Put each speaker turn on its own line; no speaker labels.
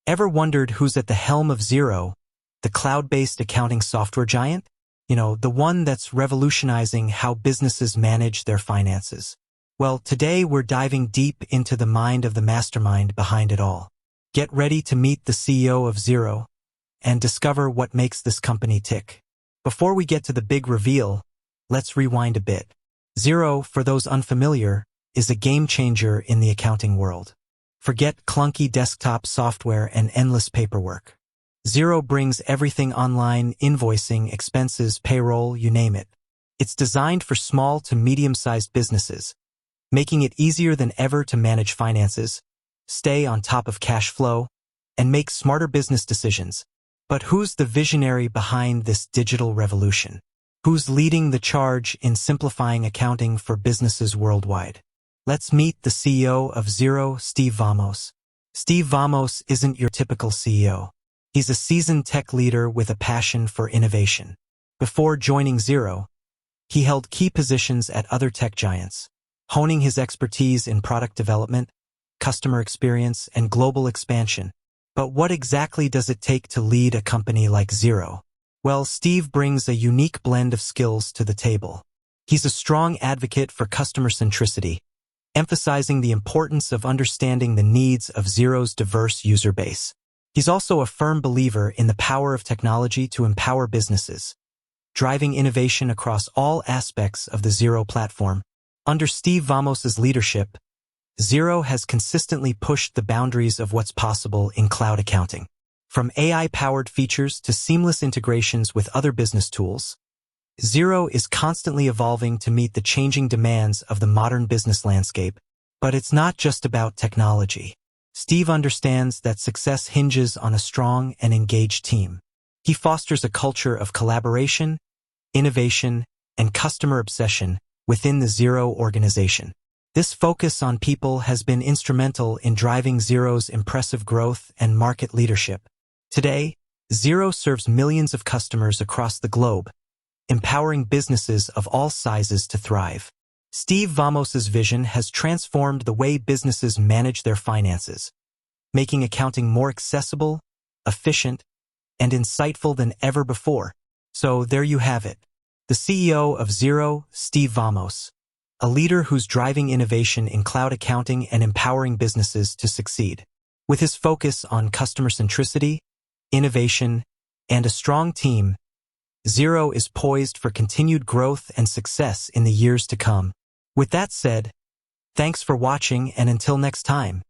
Ever wondered who's at the helm of Xero, the cloud-based accounting software giant? The one that's revolutionizing how businesses manage their finances. Well, today we're diving deep into the mind of the mastermind behind it all. Get ready to meet the CEO of Xero and discover what makes this company tick. Before we get to the big reveal, let's rewind a bit. Xero, for those unfamiliar, is a game changer in the accounting world. Forget clunky desktop software and endless paperwork. Xero brings everything online: invoicing, expenses, payroll, you name it. It's designed for small to medium-sized businesses, making it easier than ever to manage finances, stay on top of cash flow, and make smarter business decisions. But who's the visionary behind this digital revolution? Who's leading the charge in simplifying accounting for businesses worldwide? Let's meet the CEO of Xero, Steve Vamos. Steve Vamos isn't your typical CEO. He's a seasoned tech leader with a passion for innovation. Before joining Xero, he held key positions at other tech giants, honing his expertise in product development, customer experience, and global expansion. But what exactly does it take to lead a company like Xero? Well, Steve brings a unique blend of skills to the table. He's a strong advocate for customer centricity, emphasizing the importance of understanding the needs of Xero's diverse user base. He's also a firm believer in the power of technology to empower businesses, driving innovation across all aspects of the Xero platform. Under Steve Vamos's leadership, Xero has consistently pushed the boundaries of what's possible in cloud accounting. From AI-powered features to seamless integrations with other business tools, Xero is constantly evolving to meet the changing demands of the modern business landscape. But it's not just about technology. Steve understands that success hinges on a strong and engaged team. He fosters a culture of collaboration, innovation, and customer obsession within the Xero organization. This focus on people has been instrumental in driving Xero's impressive growth and market leadership. Today, Xero serves millions of customers across the globe, empowering businesses of all sizes to thrive. Steve Vamos's vision has transformed the way businesses manage their finances, making accounting more accessible, efficient, and insightful than ever before. So there you have it. The CEO of Xero, Steve Vamos, a leader who's driving innovation in cloud accounting and empowering businesses to succeed. With his focus on customer centricity, innovation, and a strong team, Xero is poised for continued growth and success in the years to come. With that said, thanks for watching, and until next time.